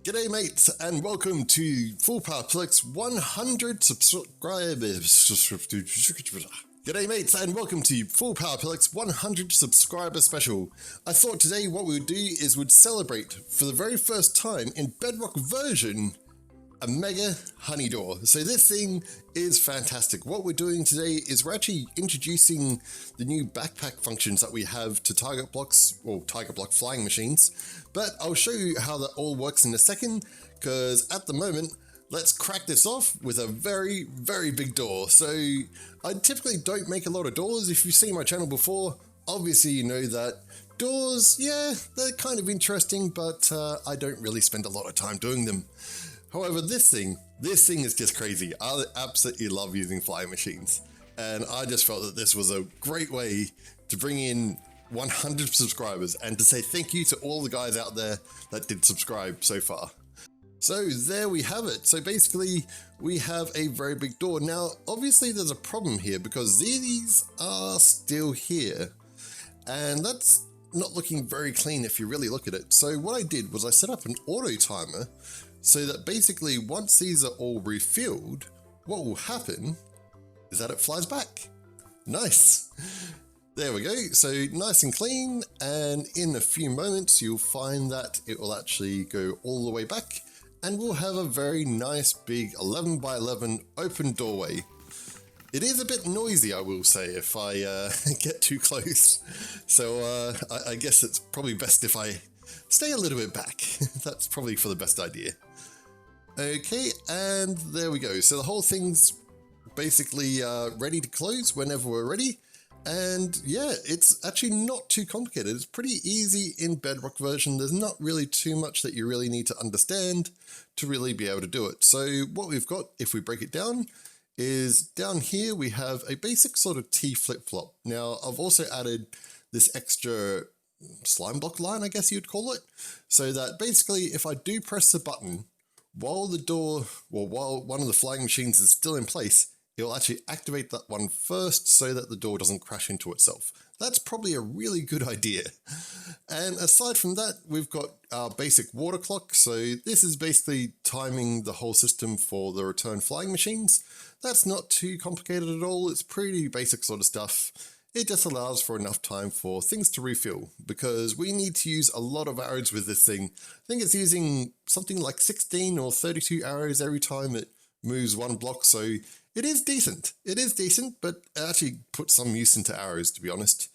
G'day mates and welcome to Full Power Plex 100 subscribers. G'day mates and welcome to Full Power Plex 100 subscriber special. I thought today what we would do is we'd celebrate for the very first time in Bedrock version a mega honey door. So this thing is fantastic. What we're doing today is we're actually introducing the new backpack functions that we have to target blocks, or target block flying machines. But I'll show you how that all works in a second, because at the moment, let's crack this off with a very, very big door. So I typically don't make a lot of doors. If you've seen my channel before, obviously you know that doors, yeah, they're kind of interesting, but I don't really spend a lot of time doing them. However, this thing is just crazy. I absolutely love using flying machines. And I just felt that this was a great way to bring in 100 subscribers and to say thank you to all the guys out there that did subscribe so far. So there we have it. So basically we have a very big door. Now, obviously there's a problem here because these are still here and that's not looking very clean if you really look at it. So what I did was I set up an auto timer so that basically once these are all refilled, what will happen is that it flies back. Nice. There we go. So nice and clean. And in a few moments, you'll find that it will actually go all the way back and we'll have a very nice big 11 by 11 open doorway. It is a bit noisy, I will say, if I get too close. So I guess it's probably best if I stay a little bit back. That's probably for the best idea. Okay, and there we go. So the whole thing's basically ready to close whenever we're ready. And yeah, it's actually not too complicated. It's pretty easy in Bedrock version. There's not really too much that you really need to understand to really be able to do it. So what we've got, if we break it down, is down here we have a basic sort of T flip-flop. Now, I've also added this extra slime block line, I guess you'd call it, so that basically if I do press the button, while the door, or while one of the flying machines is still in place, it will actually activate that one first so that the door doesn't crash into itself. That's probably a really good idea. And aside from that, we've got our basic water clock. So this is basically timing the whole system for the return flying machines. That's not too complicated at all. It's pretty basic sort of stuff. It just allows for enough time for things to refill because we need to use a lot of arrows with this thing. I think it's using something like 16 or 32 arrows every time it moves one block. So it is decent. It is decent, but it actually puts some use into arrows, to be honest.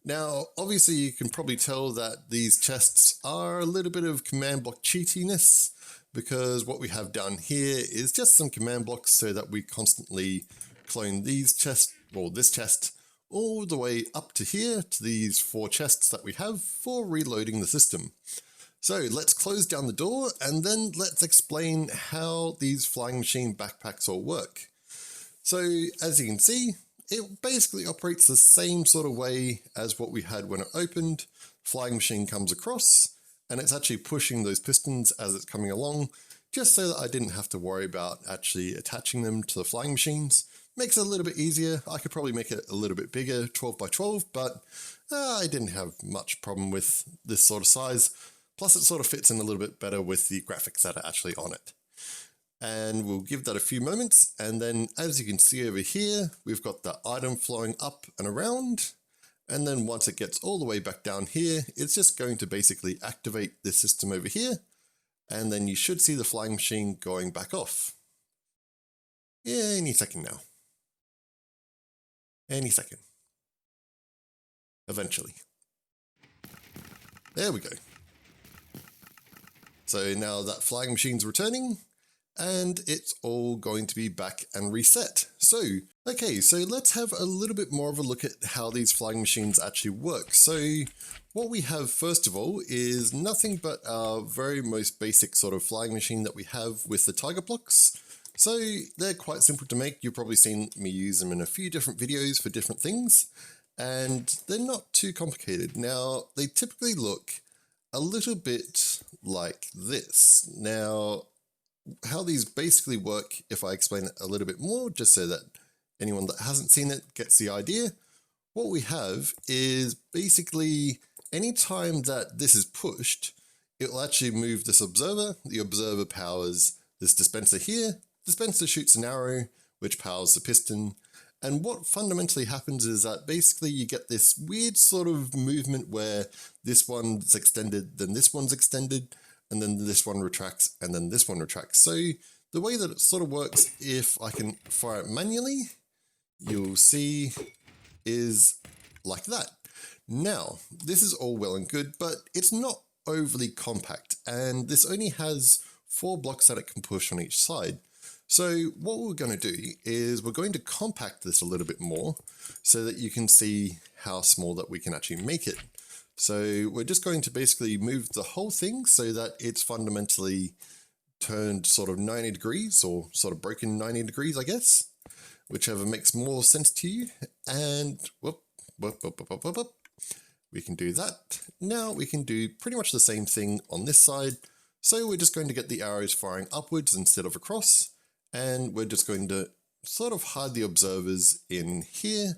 Now, obviously you can probably tell that these chests are a little bit of command block cheatiness because what we have down here is just some command blocks so that we constantly clone these chests, or this chest, all the way up to here to these 4 chests that we have for reloading the system. So let's close down the door and then let's explain how these flying machine backpacks all work. So as you can see, it basically operates the same sort of way as what we had when it opened. Flying machine comes across and it's actually pushing those pistons as it's coming along, just so that I didn't have to worry about actually attaching them to the flying machines. Makes it a little bit easier. I could probably make it a little bit bigger, 12 by 12, but I didn't have much problem with this sort of size. Plus it sort of fits in a little bit better with the graphics that are actually on it. And we'll give that a few moments. And then as you can see over here, we've got the item flowing up and around. And then once it gets all the way back down here, it's just going to basically activate this system over here. And then you should see the flying machine going back off. Any second now. Any second. Eventually. There we go. So now that flying machine's returning and it's all going to be back and reset. So, okay, so let's have a little bit more of a look at how these flying machines actually work. So what we have first of all is nothing but our very most basic sort of flying machine that we have with the tiger blocks. So they're quite simple to make. You've probably seen me use them in a few different videos for different things, and they're not too complicated. Now, they typically look a little bit like this. Now, how these basically work, if I explain it a little bit more, just so that anyone that hasn't seen it gets the idea, what we have is basically any time that this is pushed, it will actually move this observer. The observer powers this dispenser here. Dispenser shoots an arrow, which powers the piston. And what fundamentally happens is that basically you get this weird sort of movement where this one's extended, then this one's extended, and then this one retracts, and then this one retracts. So the way that it sort of works, if I can fire it manually, you'll see is like that. Now, this is all well and good, but it's not overly compact, and this only has 4 blocks that it can push on each side. So what we're going to do is we're going to compact this a little bit more so that you can see how small that we can actually make it. So we're just going to basically move the whole thing so that it's fundamentally turned sort of 90 degrees, or sort of broken 90 degrees, I guess, whichever makes more sense to you. And whoop, we can do that. Now we can do pretty much the same thing on this side. So we're just going to get the arrows firing upwards instead of across. And we're just going to sort of hide the observers in here,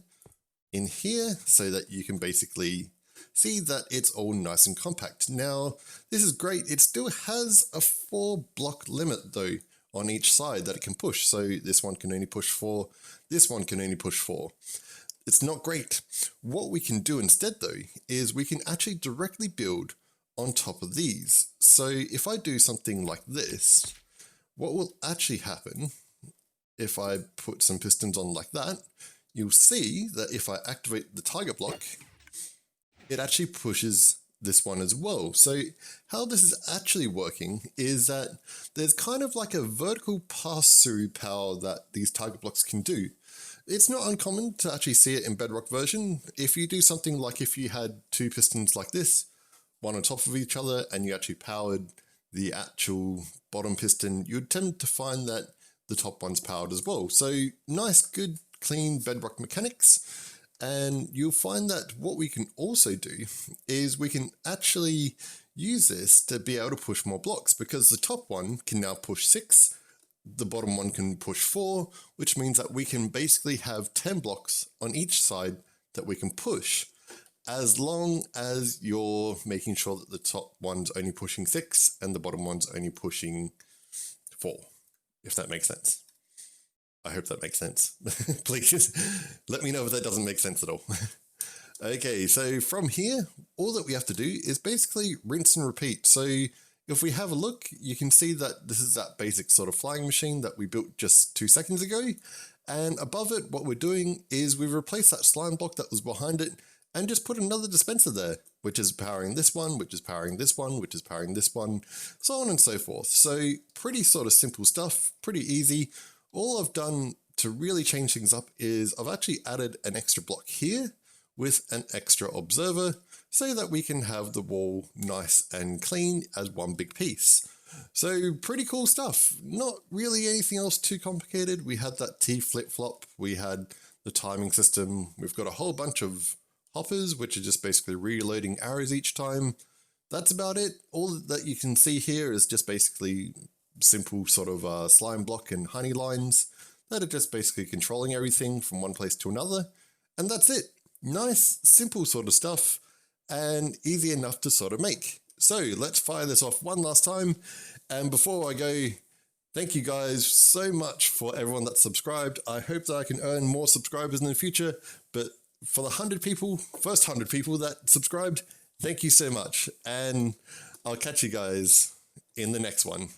so that you can basically see that it's all nice and compact. Now, this is great. It still has a 4 block limit though on each side that it can push. So this one can only push 4, this one can only push 4. It's not great. What we can do instead though, is we can actually directly build on top of these. So if I do something like this, what will actually happen if I put some pistons on like that, you'll see that if I activate the target block, it actually pushes this one as well. So how this is actually working is that there's kind of like a vertical pass-through power that these target blocks can do. It's not uncommon to actually see it in Bedrock version. If you do something like if you had 2 pistons like this, one on top of each other, and you actually powered the actual bottom piston, you'd tend to find that the top one's powered as well. So nice, good, clean Bedrock mechanics. And you'll find that what we can also do is we can actually use this to be able to push more blocks, because the top one can now push 6, the bottom one can push 4, which means that we can basically have 10 blocks on each side that we can push, as long as you're making sure that the top one's only pushing 6 and the bottom one's only pushing 4, if that makes sense. I hope that makes sense. Please let me know if that doesn't make sense at all. Okay, so from here, all that we have to do is basically rinse and repeat. So if we have a look, you can see that this is that basic sort of flying machine that we built just 2 seconds ago. And above it, what we're doing is we've replaced that slime block that was behind it and just put another dispenser there, which is powering this one, which is powering this one, which is powering this one, so on and so forth. So pretty sort of simple stuff, pretty easy. All I've done to really change things up is I've actually added an extra block here with an extra observer so that we can have the wall nice and clean as one big piece. So pretty cool stuff. Not really anything else too complicated. We had that T flip-flop, we had the timing system, we've got a whole bunch of hoppers, which are just basically reloading arrows each time. That's about it. All that you can see here is just basically simple sort of slime block and honey lines that are just basically controlling everything from one place to another. And that's it. Nice, simple sort of stuff and easy enough to sort of make. So let's fire this off one last time. And before I go, thank you guys so much for everyone that's subscribed. I hope that I can earn more subscribers in the future, but for the first 100 people that subscribed, thank you so much. And I'll catch you guys in the next one.